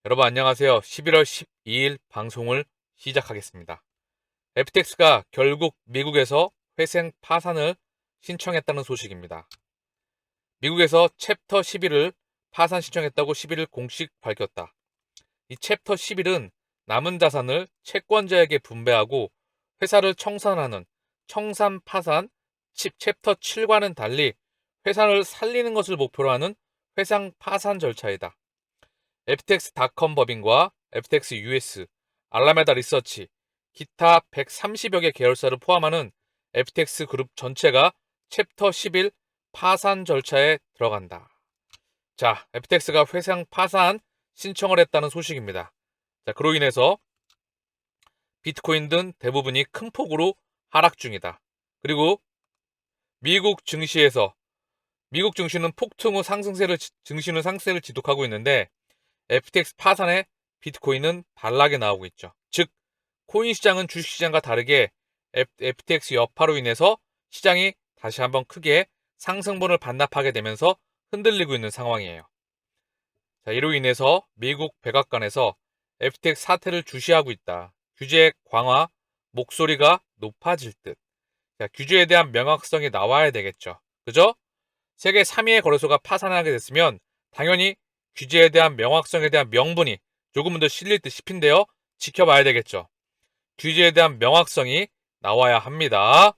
여러분 안녕하세요. 11월 12일 방송을 시작하겠습니다. FTX가 결국 미국에서 회생 파산을 신청했다는 소식입니다. 미국에서 챕터 11을 파산 신청했다고 11일 공식 밝혔다. 이 챕터 11은 남은 자산을 채권자에게 분배하고 회사를 청산하는 청산 파산 챕터 7과는 달리 회사를 살리는 것을 목표로 하는 회상 파산 절차이다. FTX.com 법인과 FTX US, 알라메다 리서치, 기타 130여 개 계열사를 포함하는 FTX 그룹 전체가 챕터 11 파산 절차에 들어간다. 자, FTX가 회상 파산 신청을 했다는 소식입니다. 자, 그로 인해서 비트코인 등 대부분이 큰 폭으로 하락 중이다. 그리고 미국 증시에서 미국 증시는 폭등 후 상승세를 지속하고 있는데 FTX 파산에 비트코인은 반락에 나오고 있죠. 즉, 코인 시장은 주식 시장과 다르게 FTX 여파로 인해서 시장이 다시 한번 크게 상승분을 반납하게 되면서 흔들리고 있는 상황이에요. 자, 이로 인해서 미국 백악관에서 FTX 사태를 주시하고 있다. 규제 강화 목소리가 높아질 듯. 자, 규제에 대한 명확성이 나와야 되겠죠. 그죠? 세계 3위의 거래소가 파산하게 됐으면 당연히 규제에 대한 명확성에 대한 명분이 조금은 더 실릴 듯 싶은데요. 지켜봐야 되겠죠. 규제에 대한 명확성이 나와야 합니다.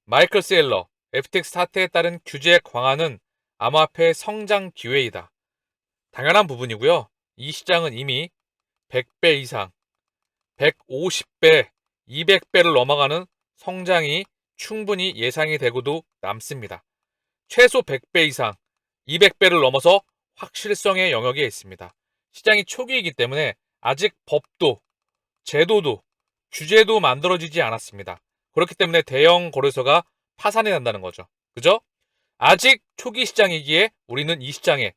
마이클 세일러, FTX 사태에 따른 규제 강화는 암호화폐의 성장 기회이다. 당연한 부분이고요. 이 시장은 이미 100배 이상, 150배, 200배를 넘어가는 성장이 충분히 예상이 되고도 남습니다. 최소 100배 이상, 200배를 넘어서 확실성의 영역에 있습니다. 시장이 초기이기 때문에 아직 법도, 제도도, 규제도 만들어지지 않았습니다. 그렇기 때문에 대형 거래소가 파산이 난다는 거죠. 그죠? 아직 초기 시장이기에 우리는 이 시장이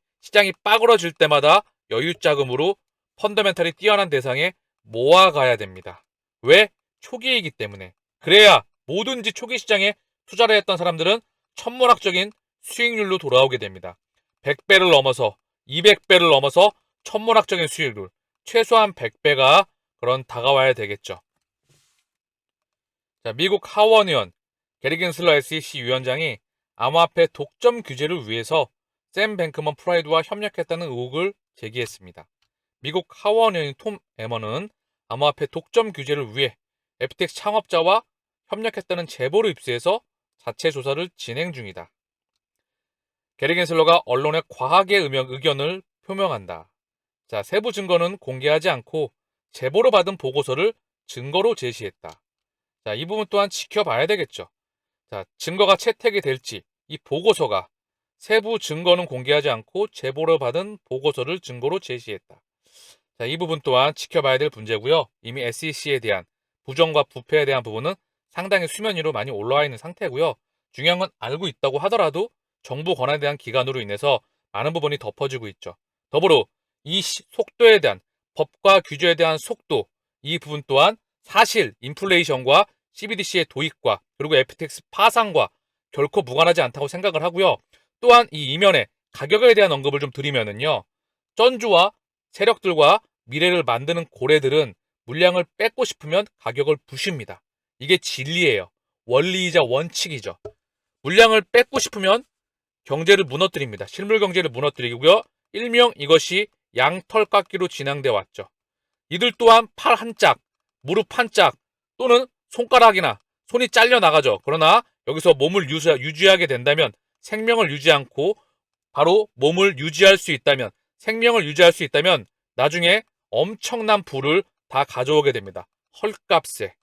빠그러질 때마다 여유 자금으로 펀더멘탈이 뛰어난 대상에 모아가야 됩니다. 왜? 초기이기 때문에. 그래야 뭐든지 초기 시장에 투자를 했던 사람들은 천문학적인 수익률로 돌아오게 됩니다. 100배를 넘어서 200배를 넘어서 천문학적인 수익률, 최소한 100배가 그런 다가와야 되겠죠. 자, 미국 하원 의원 게리 겐슬러 SEC 위원장이 암호화폐 독점 규제를 위해서 샘 뱅크먼 프라이드와 협력했다는 의혹을 제기했습니다. 미국 하원 의원 톰 에머는 암호화폐 독점 규제를 위해 FTX 창업자와 협력했다는 제보를 입수해서 자체 조사를 진행 중이다. 게리 겐슬러가 언론에 과하게 의견을 표명한다. 자, 세부 증거는 공개하지 않고 제보로 받은 보고서를 증거로 제시했다. 자, 이 부분 또한 지켜봐야 되겠죠. 자, 증거가 채택이 될지, 이 보고서가 세부 증거는 공개하지 않고 제보로 받은 보고서를 증거로 제시했다. 자, 이 부분 또한 지켜봐야 될 문제고요. 이미 SEC에 대한 부정과 부패에 대한 부분은 상당히 수면 위로 많이 올라와 있는 상태고요. 중요한 건 알고 있다고 하더라도 정부 권한에 대한 기간으로 인해서 많은 부분이 덮어지고 있죠. 더불어 이 속도에 대한 법과 규제에 대한 속도, 이 부분 또한 사실 인플레이션과 CBDC의 도입과 그리고 FTX 파산과 결코 무관하지 않다고 생각을 하고요. 또한 이 이면에 가격에 대한 언급을 좀 드리면은요. 전주와 세력들과 미래를 만드는 고래들은 물량을 뺏고 싶으면 가격을 부십니다. 이게 진리예요. 원리이자 원칙이죠. 물량을 뺏고 싶으면 경제를 무너뜨립니다. 실물 경제를 무너뜨리고요. 일명 이것이 양털깎기로 진행돼 왔죠. 이들 또한 팔 한 짝, 무릎 한 짝, 또는 손가락이나 손이 잘려 나가죠. 그러나 여기서 몸을 유지하게 된다면, 생명을 유지 않고 바로 몸을 유지할 수 있다면, 생명을 유지할 수 있다면 나중에 엄청난 부를 다 가져오게 됩니다. 헐값에.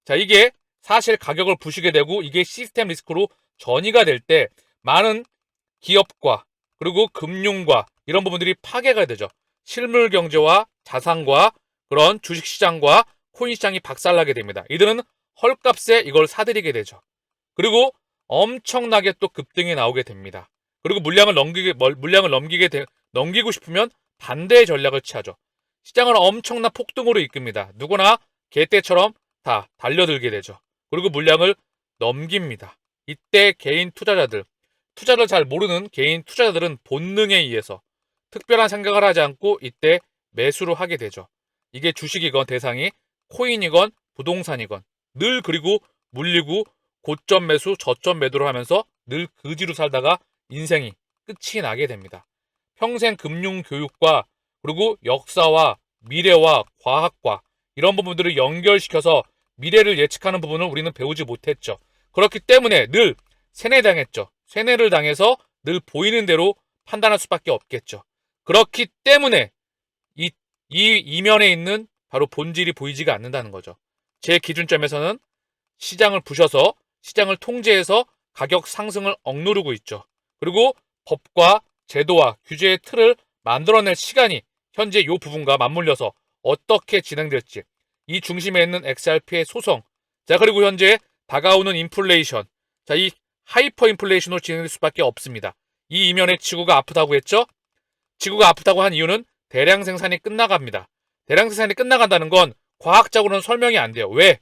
자, 이게 사실 가격을 부시게 되고 이게 시스템 리스크로 전이가 될 때 많은 기업과 그리고 금융과 이런 부분들이 파괴가 되죠. 실물 경제와 자산과 그런 주식 시장과 코인 시장이 박살나게 됩니다. 이들은 헐값에 이걸 사들이게 되죠. 그리고 엄청나게 또 급등이 나오게 됩니다. 그리고 넘기고 싶으면 반대의 전략을 취하죠. 시장을 엄청난 폭등으로 이끕니다. 누구나 개떼처럼 다 달려들게 되죠. 그리고 물량을 넘깁니다. 이때 개인 투자자들, 투자를 잘 모르는 개인 투자자들은 본능에 의해서 특별한 생각을 하지 않고 이때 매수를 하게 되죠. 이게 주식이건 대상이 코인이건 부동산이건 늘 그리고 물리고 고점 매수 저점 매도를 하면서 늘 그지로 살다가 인생이 끝이 나게 됩니다. 평생 금융 교육과 그리고 역사와 미래와 과학과 이런 부분들을 연결시켜서 미래를 예측하는 부분을 우리는 배우지 못했죠. 그렇기 때문에 늘 세뇌당했죠. 세뇌를 당해서 늘 보이는 대로 판단할 수밖에 없겠죠. 그렇기 때문에 이 이면에 있는 바로 본질이 보이지가 않는다는 거죠. 제 기준점에서는 시장을 부셔서 시장을 통제해서 가격 상승을 억누르고 있죠. 그리고 법과 제도와 규제의 틀을 만들어낼 시간이 현재 이 부분과 맞물려서 어떻게 진행될지, 이 중심에 있는 XRP의 소송, 자 그리고 현재 다가오는 인플레이션, 자 이 하이퍼 인플레이션으로 진행될 수밖에 없습니다. 이 이면에 지구가 아프다고 했죠? 지구가 아프다고 한 이유는 대량 생산이 끝나갑니다. 대량 생산이 끝나간다는 건 과학적으로는 설명이 안 돼요. 왜?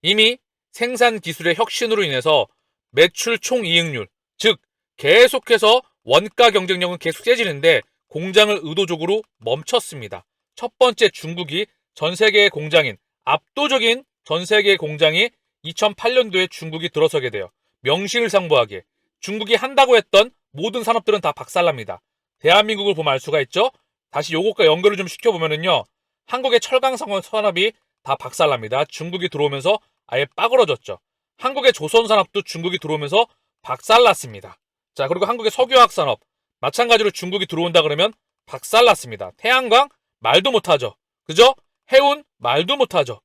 이미 생산 기술의 혁신으로 인해서 매출 총이익률, 즉 계속해서 원가 경쟁력은 계속 세지는데 공장을 의도적으로 멈췄습니다. 첫 번째 중국이 전 세계의 공장인 압도적인 전 세계의 공장이 2008년도에 중국이 들어서게 돼요. 명실상부하게 중국이 한다고 했던 모든 산업들은 다 박살납니다. 대한민국을 보면 알 수가 있죠. 다시 요것과 연결을 좀 시켜보면은요. 한국의 철강 산업이 다 박살납니다. 중국이 들어오면서 아예 빠그러졌죠. 한국의 조선 산업도 중국이 들어오면서 박살났습니다. 자, 그리고 한국의 석유화학 산업 마찬가지로 중국이 들어온다 그러면 박살났습니다. 태양광 말도 못하죠. 그죠? 해운 말도 못하죠.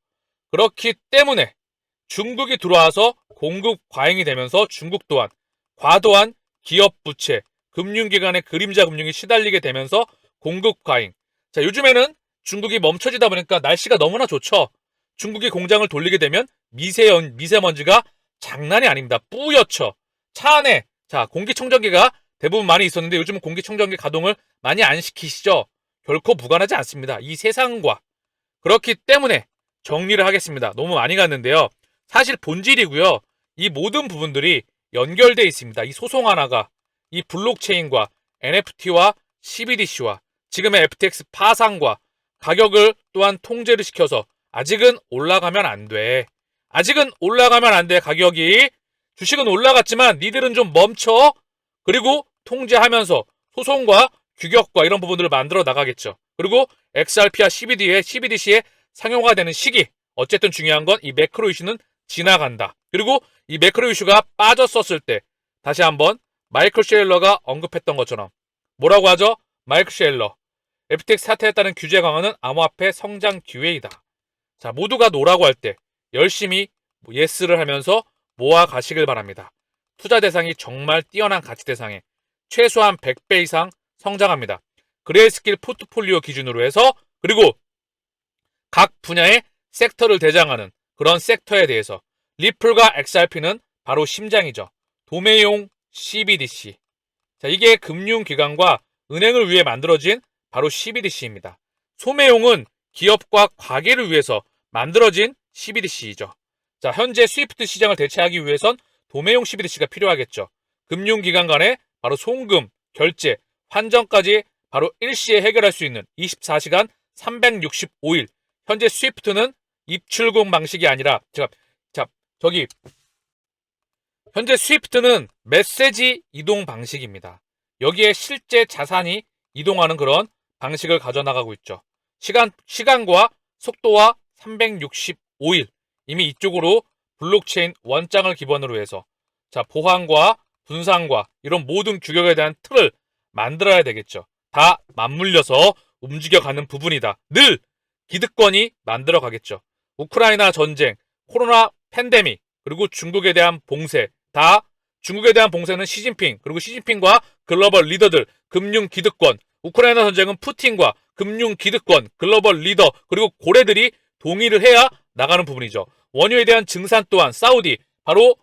그렇기 때문에 중국이 들어와서 공급 과잉이 되면서 중국 또한 과도한 기업 부채, 금융기관의 그림자 금융이 시달리게 되면서 공급 과잉. 자, 요즘에는 중국이 멈춰지다 보니까 날씨가 너무나 좋죠. 중국이 공장을 돌리게 되면 미세먼지가 장난이 아닙니다. 뿌옇죠. 차 안에 자 공기청정기가 대부분 많이 있었는데 요즘은 공기청정기 가동을 많이 안 시키시죠. 결코 무관하지 않습니다. 이 세상과. 그렇기 때문에 정리를 하겠습니다. 너무 많이 갔는데요. 사실 본질이고요. 이 모든 부분들이 연결되어 있습니다. 이 소송 하나가 이 블록체인과 NFT와 CBDC와 지금의 FTX 파산과 가격을 또한 통제를 시켜서 아직은 올라가면 안 돼. 아직은 올라가면 안 돼. 가격이. 주식은 올라갔지만 니들은 좀 멈춰. 그리고 통제하면서 소송과 규격과 이런 부분들을 만들어 나가겠죠. 그리고 XRP와 CBDC의 상용화 되는 시기. 어쨌든 중요한 건 이 매크로 이슈는 지나간다. 그리고 이 매크로 이슈가 빠졌었을 때 다시 한번 마이클 셰일러가 언급했던 것처럼 뭐라고 하죠? 마이클 셰일러. FTX 사태에 따른 규제 강화는 암호화폐 성장 기회이다. 자, 모두가 노라고 할 때 열심히 예스를 하면서 모아 가시길 바랍니다. 투자 대상이 정말 뛰어난 가치 대상에 최소한 100배 이상 성장합니다. 그레이스킬 포트폴리오 기준으로 해서 그리고 각 분야의 섹터를 대장하는 그런 섹터에 대해서 리플과 XRP는 바로 심장이죠. 도매용 CBDC. 자, 이게 금융기관과 은행을 위해 만들어진 바로 CBDC입니다. 소매용은 기업과 가게를 위해서 만들어진 CBDC이죠. 자, 현재 스위프트 시장을 대체하기 위해선 도매용 CBDC가 필요하겠죠. 금융기관 간의 바로 송금, 결제, 환전까지 바로 일시에 해결할 수 있는 24시간 365일. 현재 스위프트는 입출금 방식이 아니라 현재 스위프트는 메시지 이동 방식입니다. 여기에 실제 자산이 이동하는 그런 방식을 가져나가고 있죠. 시간과 속도와 365일. 이미 이쪽으로 블록체인 원장을 기반으로 해서 자, 보안과 분산과 이런 모든 규격에 대한 틀을 만들어야 되겠죠. 다 맞물려서 움직여가는 부분이다. 늘 기득권이 만들어 가겠죠. 우크라이나 전쟁, 코로나 팬데믹, 그리고 중국에 대한 봉쇄, 다 중국에 대한 봉쇄는 시진핑, 그리고 시진핑과 글로벌 리더들, 금융 기득권, 우크라이나 전쟁은 푸틴과 금융 기득권, 글로벌 리더, 그리고 고래들이 동의를 해야 나가는 부분이죠. 원유에 대한 증산 또한 사우디, 바로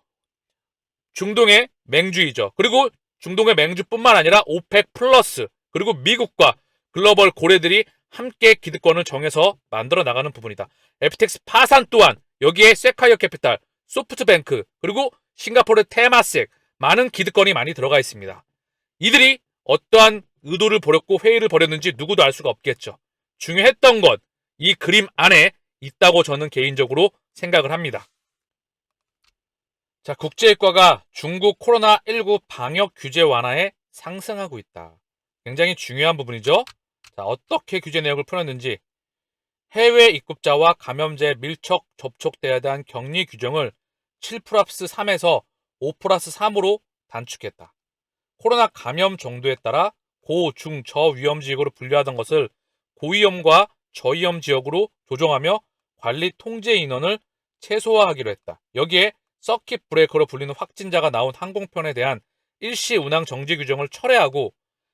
중동의 맹주이죠. 그리고 중동의 맹주뿐만 아니라 오펙 플러스, 그리고 미국과 글로벌 고래들이 함께 기득권을 정해서 만들어 나가는 부분이다. FTX 파산 또한 여기에 세콰이어 캐피탈, 소프트뱅크, 그리고 싱가포르 테마섹 많은 기득권이 많이 들어가 있습니다. 이들이 어떠한 의도를 버렸고 회의를 벌였는지 누구도 알 수가 없겠죠. 중요했던 것, 이 그림 안에 있다고 저는 개인적으로 생각을 합니다. 자, 국제유가가 중국 코로나19 방역 규제 완화에 상승하고 있다. 굉장히 중요한 부분이죠. 자, 어떻게 규제 내역을 풀었는지 해외 입국자와 감염자의 밀접 접촉대에 대한 격리 규정을 7+3에서 5+3으로 단축했다. 코로나 감염 정도에 따라 고, 중, 저위험 지역으로 분류하던 것을 고위험과 저위험 지역으로 조정하며 관리 통제 인원을 최소화하기로 했다. 여기에 서킷 브레이커로 불리는 확진자가 나온 항공편에 대한 일시 운항 정지 규정을 철회하고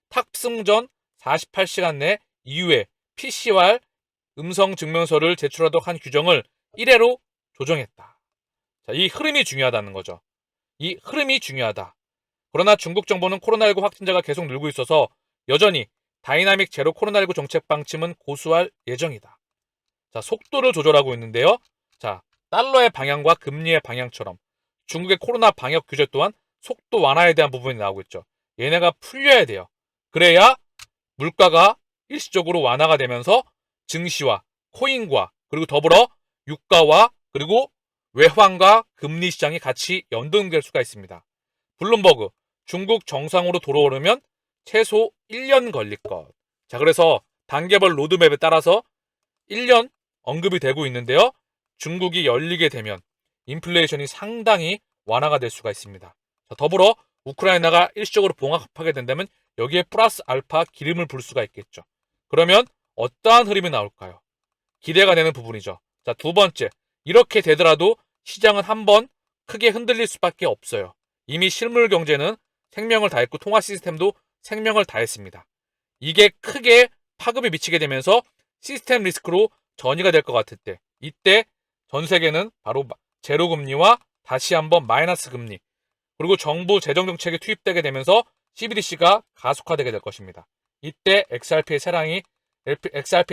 탑승 전 48시간 내 이후에 PCR 음성 증명서를 제출하도록 한 규정을 1회로 조정했다. 자, 이 흐름이 중요하다는 거죠. 이 흐름이 중요하다. 그러나 중국 정부는 코로나19 확진자가 계속 늘고 있어서 여전히 다이나믹 제로 코로나19 정책 방침은 고수할 예정이다. 자, 속도를 조절하고 있는데요. 자, 달러의 방향과 금리의 방향처럼 중국의 코로나 방역 규제 또한 속도 완화에 대한 부분이 나오고 있죠. 얘네가 풀려야 돼요. 그래야 물가가 일시적으로 완화가 되면서 증시와 코인과 그리고 더불어 유가와 그리고 외환과 금리 시장이 같이 연동될 수가 있습니다. 블룸버그, 중국 정상으로 돌아오려면 최소 1년 걸릴 것. 자, 그래서 단계별 로드맵에 따라서 1년 언급이 되고 있는데요. 중국이 열리게 되면 인플레이션이 상당히 완화가 될 수가 있습니다. 자, 더불어 우크라이나가 일시적으로 봉합하게 된다면 여기에 플러스 알파 기름을 부을 수가 있겠죠. 그러면 어떠한 흐름이 나올까요? 기대가 되는 부분이죠. 자, 두 번째, 이렇게 되더라도 시장은 한번 크게 흔들릴 수밖에 없어요. 이미 실물 경제는 생명을 다했고 통화 시스템도 생명을 다했습니다. 이게 크게 파급이 미치게 되면서 시스템 리스크로 전이가 될 것 같을 때, 이때 전 세계는 바로 제로 금리와 다시 한번 마이너스 금리, 그리고 정부 재정 정책이 투입되게 되면서 CBDC가 가속화되게 될 것입니다. 이때 XRP의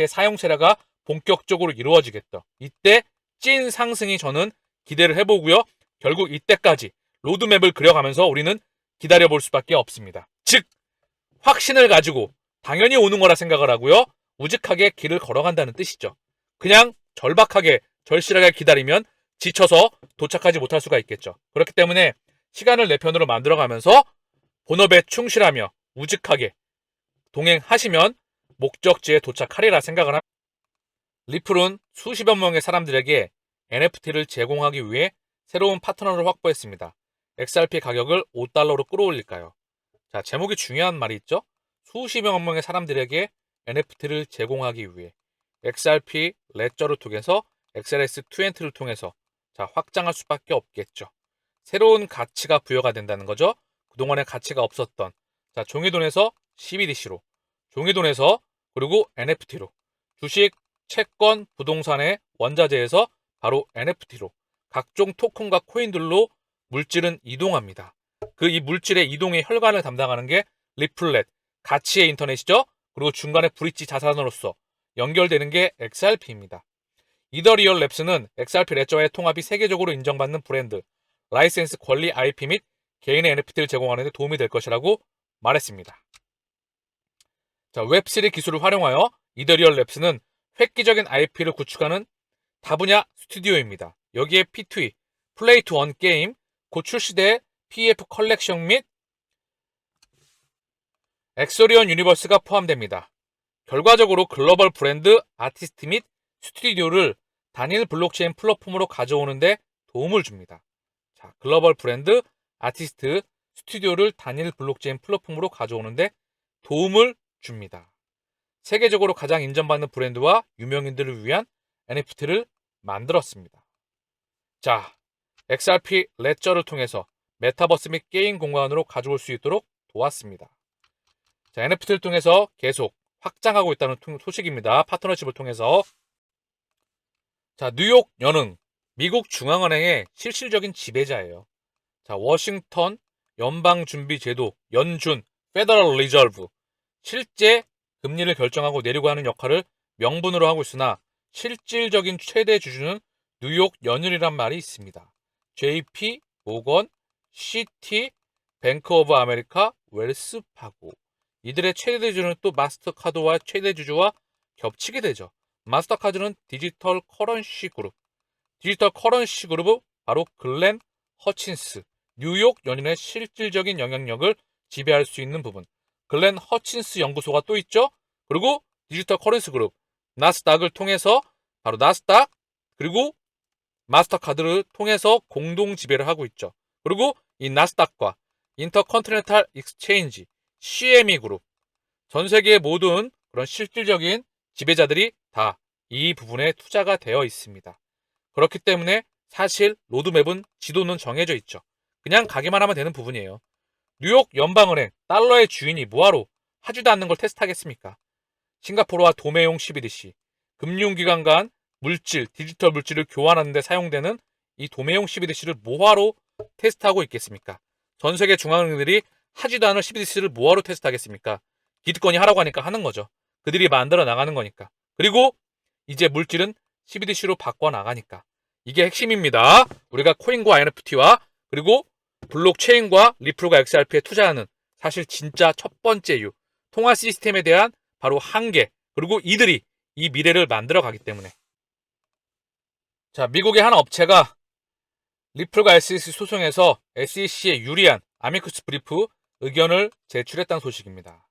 사용 세례가 본격적으로 이루어지겠다. 이때 찐 상승이 저는 기대를 해보고요. 결국 이때까지 로드맵을 그려가면서 우리는 기다려볼 수밖에 없습니다. 즉, 확신을 가지고 당연히 오는 거라 생각을 하고요. 우직하게 길을 걸어간다는 뜻이죠. 그냥 절박하게 절실하게 기다리면 지쳐서 도착하지 못할 수가 있겠죠. 그렇기 때문에 시간을 내 편으로 만들어가면서 본업에 충실하며 우직하게 동행하시면 목적지에 도착하리라 생각을 합니다. 리플은 수십여 명의 사람들에게 NFT를 제공하기 위해 새로운 파트너를 확보했습니다. XRP 가격을 5달러로 끌어올릴까요? 자, 제목이 중요한 말이 있죠? 수십여 명의 사람들에게 NFT를 제공하기 위해 XRP 레저를 통해서 XRS20를 통해서 자, 확장할 수밖에 없겠죠. 새로운 가치가 부여가 된다는 거죠. 그동안에 가치가 없었던 자, 종이돈에서 CBDC로, 종이돈에서 그리고 NFT로, 주식, 채권, 부동산의 원자재에서 바로 NFT로 각종 토큰과 코인들로 물질은 이동합니다. 그 이 물질의 이동의 혈관을 담당하는 게 리플렛, 가치의 인터넷이죠. 그리고 중간에 브릿지 자산으로서 연결되는 게 XRP입니다. 이더리얼 랩스는 XRP 레저와의 통합이 세계적으로 인정받는 브랜드, 라이센스 권리 IP 및 개인의 NFT를 제공하는 데 도움이 될 것이라고 말했습니다. 자, 웹3 기술을 활용하여 이더리얼 랩스는 획기적인 IP를 구축하는 다분야 스튜디오입니다. 여기에 P2E, 플레이 투 원 게임, 곧 출시될 PF 컬렉션 및 엑소리온 유니버스가 포함됩니다. 결과적으로 글로벌 브랜드, 아티스트 및 스튜디오를 단일 블록체인 플랫폼으로 가져오는데 도움을 줍니다. 자, 글로벌 브랜드, 아티스트, 스튜디오를 단일 블록체인 플랫폼으로 가져오는데 도움을 줍니다. 세계적으로 가장 인정받는 브랜드와 유명인들을 위한 NFT를 만들었습니다. 자, XRP 레저를 통해서 메타버스 및 게임 공간으로 가져올 수 있도록 도왔습니다. 자, NFT를 통해서 계속 확장하고 있다는 소식입니다. 파트너십을 통해서. 자, 뉴욕 연흥, 미국 중앙은행의 실질적인 지배자예요. 자, 워싱턴 연방준비제도, 연준, 페더럴 리저브, 실제 금리를 결정하고 내리고 하는 역할을 명분으로 하고 있으나 실질적인 최대 주주는 뉴욕 연율이란 말이 있습니다. JP, 모건, CT, 뱅크 오브 아메리카, 웰스파고. 이들의 최대 주주는 또 마스터카드와 최대 주주와 겹치게 되죠. 마스터카드는 디지털 커런시 그룹. 디지털 커런시 그룹은 바로 글렌 허친스, 뉴욕 연인의 실질적인 영향력을 지배할 수 있는 부분. 글렌 허친스 연구소가 또 있죠. 그리고 디지털 커런시 그룹, 나스닥을 통해서 바로 나스닥 그리고 마스터카드를 통해서 공동 지배를 하고 있죠. 그리고 이 나스닥과 인터컨티넨탈 익스체인지, CME 그룹, 전 세계의 모든 그런 실질적인 지배자들이 다 이 부분에 투자가 되어 있습니다. 그렇기 때문에 사실 로드맵은 지도는 정해져 있죠. 그냥 가기만 하면 되는 부분이에요. 뉴욕 연방은행 달러의 주인이 뭐하러 하지도 않는 걸 테스트하겠습니까? 싱가포르와 도매용 CBDC, 금융기관 간 물질, 디지털 물질을 교환하는 데 사용되는 이 도매용 CBDC를 뭐하러 테스트하고 있겠습니까? 전 세계 중앙은행들이 하지도 않을 CBDC를 뭐하러 테스트하겠습니까? 기득권이 하라고 하니까 하는 거죠. 그들이 만들어 나가는 거니까. 그리고 이제 물질은 CBDC로 바꿔나가니까. 이게 핵심입니다. 우리가 코인과 NFT와 그리고 블록체인과 리플과 XRP에 투자하는 사실 진짜 첫 번째 이유. 통화 시스템에 대한 바로 한계. 그리고 이들이 이 미래를 만들어 가기 때문에. 자, 미국의 한 업체가 리플과 SEC 소송에서 SEC에 유리한 아미쿠스 브리프 의견을 제출했다는 소식입니다.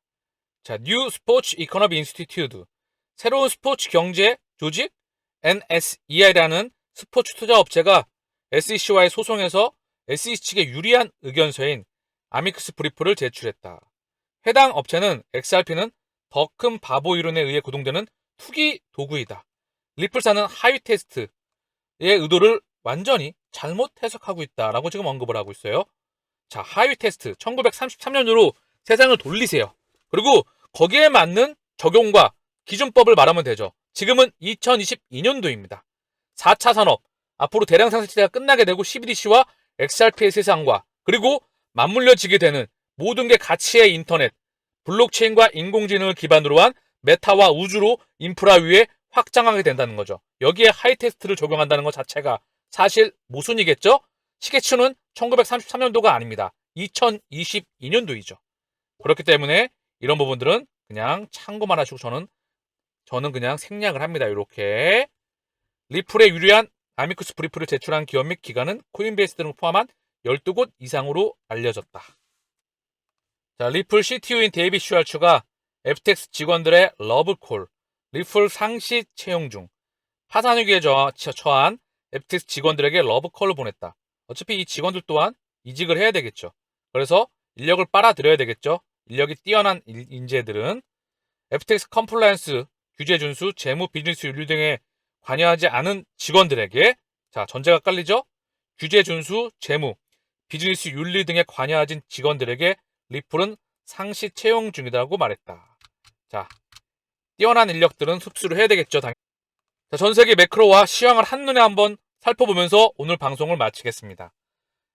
자, 뉴 스포츠 이코노미 인스티튜트, 새로운 스포츠 경제 조직 NSEI라는 스포츠 투자 업체가 SEC와의 소송에서 SEC 측에 유리한 의견서인 아미쿠스 브리프를 제출했다. 해당 업체는 XRP는 더 큰 바보 이론에 의해 구동되는 투기 도구이다. 리플사는 하위 테스트의 의도를 완전히 잘못 해석하고 있다라고 지금 언급을 하고 있어요. 자, 하위 테스트 1933년으로 세상을 돌리세요. 그리고 거기에 맞는 적용과 기준법을 말하면 되죠. 지금은 2022년도입니다. 4차 산업, 앞으로 대량 생산 시대가 끝나게 되고 CBDC와 XRP의 세상과 그리고 맞물려지게 되는 모든 게 가치의 인터넷, 블록체인과 인공지능을 기반으로 한 메타와 우주로 인프라 위에 확장하게 된다는 거죠. 여기에 하이테스트를 적용한다는 것 자체가 사실 모순이겠죠? 시계추는 1933년도가 아닙니다. 2022년도이죠. 그렇기 때문에 이런 부분들은 그냥 참고만 하시고 저는 그냥 생략을 합니다. 이렇게 리플에 유리한 아미쿠스 브리프를 제출한 기업 및 기관은 코인베이스 등을 포함한 12곳 이상으로 알려졌다. 자, 리플 CTO인 데이빗 슈왈츠가 FTX 직원들의 러브콜, 리플 상시 채용 중 파산 위기에 처한 FTX 직원들에게 러브콜을 보냈다. 어차피 이 직원들 또한 이직을 해야 되겠죠. 그래서 인력을 빨아들여야 되겠죠. 인력이 뛰어난 인재들은 FTX 컴플라이언스, 규제 준수, 재무, 비즈니스 윤리 등에 관여하지 않은 직원들에게 자, 전제가 깔리죠? 규제 준수, 재무, 비즈니스 윤리 등에 관여하진 직원들에게 리플은 상시 채용 중이라고 말했다. 자, 뛰어난 인력들은 흡수를 해야 되겠죠. 자, 전 세계 매크로와 시황을 한눈에 한번 살펴보면서 오늘 방송을 마치겠습니다.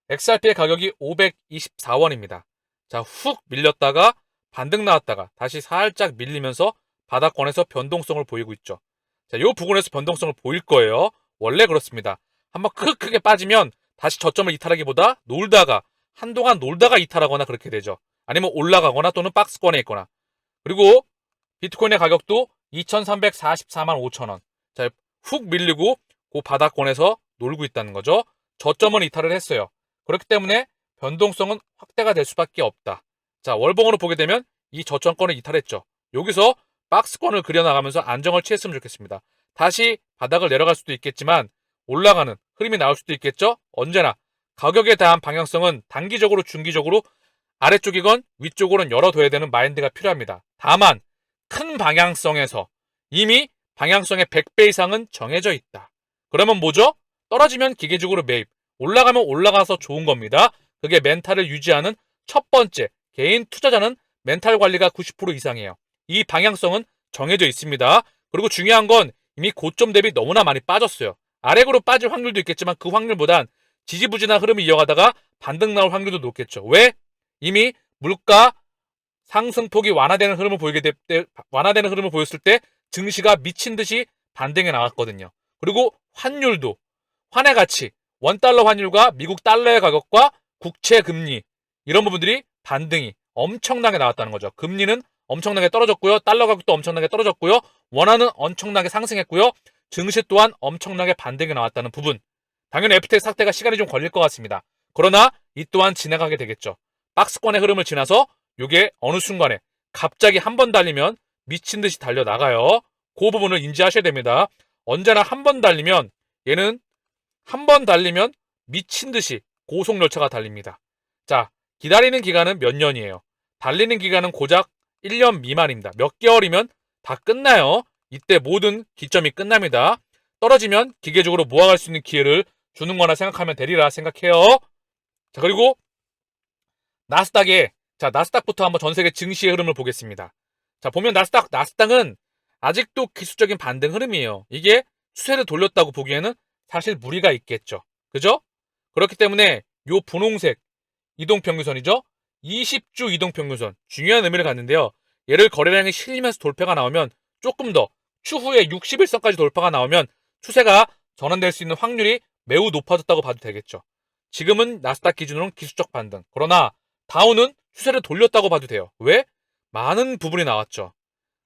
XRP의 가격이 524원입니다. 자, 훅 밀렸다가 반등 나왔다가 다시 살짝 밀리면서 바닥권에서 변동성을 보이고 있죠. 자, 이 부분에서 변동성을 보일 거예요. 원래 그렇습니다. 한번 크게 빠지면 다시 저점을 이탈하기보다 한동안 놀다가 이탈하거나 그렇게 되죠. 아니면 올라가거나 또는 박스권에 있거나. 그리고 비트코인의 가격도 2344만 5천원. 자, 훅 밀리고 그 바닥권에서 놀고 있다는 거죠. 저점은 이탈을 했어요. 그렇기 때문에 변동성은 확대가 될 수밖에 없다. 자, 월봉으로 보게 되면 이 저점권을 이탈했죠. 여기서 박스권을 그려나가면서 안정을 취했으면 좋겠습니다. 다시 바닥을 내려갈 수도 있겠지만 올라가는 흐름이 나올 수도 있겠죠. 언제나 가격에 대한 방향성은 단기적으로 중기적으로 아래쪽이건 위쪽으로는 열어둬야 되는 마인드가 필요합니다. 다만 큰 방향성에서 이미 방향성의 100배 이상은 정해져 있다. 그러면 뭐죠? 떨어지면 기계적으로 매입, 올라가면 올라가서 좋은 겁니다. 그게 멘탈을 유지하는 첫 번째, 개인 투자자는 멘탈 관리가 90% 이상이에요. 이 방향성은 정해져 있습니다. 그리고 중요한 건 이미 고점 대비 너무나 많이 빠졌어요. 아래로 빠질 확률도 있겠지만 그 확률보단 지지부진한 흐름이 이어가다가 반등 나올 확률도 높겠죠. 왜? 이미 물가 상승폭이 완화되는 흐름을 보였을 때 증시가 미친 듯이 반등해 나갔거든요. 그리고 환율도 환의 가치, 원달러 환율과 미국 달러의 가격과 국채 금리 이런 부분들이 반등이 엄청나게 나왔다는 거죠. 금리는 엄청나게 떨어졌고요. 달러 가격도 엄청나게 떨어졌고요. 원화는 엄청나게 상승했고요. 증시 또한 엄청나게 반등이 나왔다는 부분. 당연히 FTX 사태가 시간이 좀 걸릴 것 같습니다. 그러나 이 또한 지나가게 되겠죠. 박스권의 흐름을 지나서 이게 어느 순간에 갑자기 한 번 달리면 미친 듯이 달려나가요. 그 부분을 인지하셔야 됩니다. 언제나 한 번 달리면 얘는 한 번 달리면 미친 듯이 고속열차가 달립니다. 자, 기다리는 기간은 몇 년이에요. 달리는 기간은 고작 1년 미만입니다. 몇 개월이면 다 끝나요. 이때 모든 기점이 끝납니다. 떨어지면 기계적으로 모아갈 수 있는 기회를 주는 거나 생각하면 되리라 생각해요. 자, 그리고 나스닥부터 한번 전 세계 증시의 흐름을 보겠습니다. 자, 보면 나스닥은 아직도 기술적인 반등 흐름이에요. 이게 추세를 돌렸다고 보기에는 사실 무리가 있겠죠. 그죠? 그렇기 때문에 요 분홍색 이동평균선이죠. 20주 이동평균선 중요한 의미를 갖는데요. 얘를 거래량이 실리면서 돌파가 나오면 조금 더 추후에 60일선까지 돌파가 나오면 추세가 전환될 수 있는 확률이 매우 높아졌다고 봐도 되겠죠. 지금은 나스닥 기준으로는 기술적 반등. 그러나 다우는 추세를 돌렸다고 봐도 돼요. 왜? 많은 부분이 나왔죠.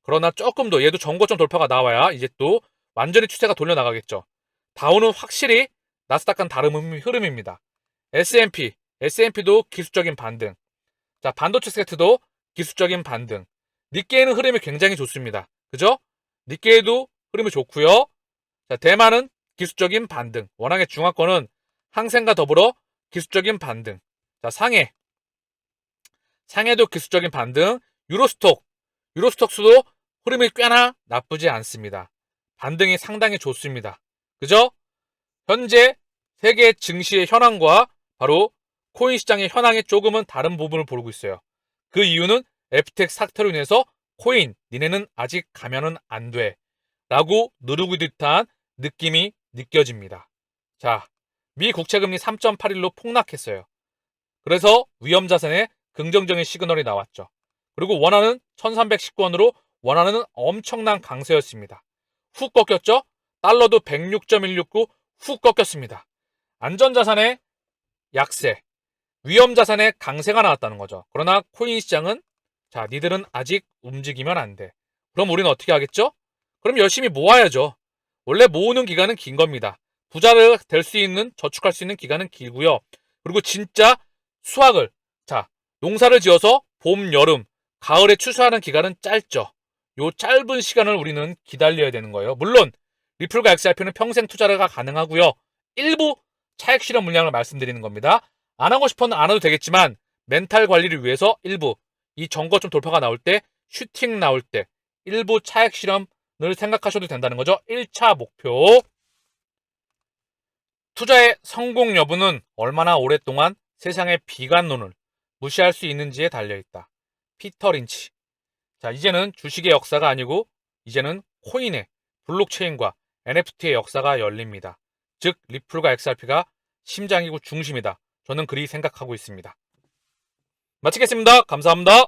그러나 조금 더 얘도 전고점 돌파가 나와야 이제 또 완전히 추세가 돌려나가겠죠. 다우는 확실히 나스닥과는 다른 흐름입니다. S&P도 기술적인 반등. 자, 반도체 섹터도 기술적인 반등. 니케이는 흐름이 굉장히 좋습니다. 그죠? 니케이도 흐름이 좋고요. 자, 대만은 기술적인 반등. 워낙에 중화권은 항생과 더불어 기술적인 반등. 자, 상해도 기술적인 반등. 유로스톡스도 흐름이 꽤나 나쁘지 않습니다. 반등이 상당히 좋습니다. 그죠? 현재 세계 증시의 현황과 바로 코인 시장의 현황이 조금은 다른 부분을 보고 있어요. 그 이유는 FTX 사태로 인해서 코인, 니네는 아직 가면은 안 돼. 라고 누르고 듯한 느낌이 느껴집니다. 자, 미 국채금리 3.81로 폭락했어요. 그래서 위험자산에 긍정적인 시그널이 나왔죠. 그리고 원화는 1319원으로 원화는 엄청난 강세였습니다. 훅 꺾였죠? 달러도 106.169 훅 꺾였습니다. 안전자산의 약세, 위험자산의 강세가 나왔다는 거죠. 그러나 코인 시장은 자, 니들은 아직 움직이면 안 돼. 그럼 우리는 어떻게 하겠죠? 그럼 열심히 모아야죠. 원래 모으는 기간은 긴 겁니다. 부자를 될 수 있는, 저축할 수 있는 기간은 길고요. 그리고 진짜 수확을, 자, 농사를 지어서 봄, 여름, 가을에 추수하는 기간은 짧죠. 요 짧은 시간을 우리는 기다려야 되는 거예요. 물론 리플과 XRP는 평생 투자가 가능하고요. 일부 차익 실현 물량을 말씀드리는 겁니다. 안 하고 싶어는 안 해도 되겠지만 멘탈 관리를 위해서 일부 이 전거점 돌파가 나올 때 슈팅 나올 때 일부 차익 실현을 생각하셔도 된다는 거죠. 1차 목표. 투자의 성공 여부는 얼마나 오랫동안 세상의 비관론을 무시할 수 있는지에 달려있다. 피터 린치. 자, 이제는 주식의 역사가 아니고 이제는 코인의 블록체인과 NFT의 역사가 열립니다. 즉 리플과 XRP가 심장이고 중심이다. 저는 그리 생각하고 있습니다. 마치겠습니다. 감사합니다.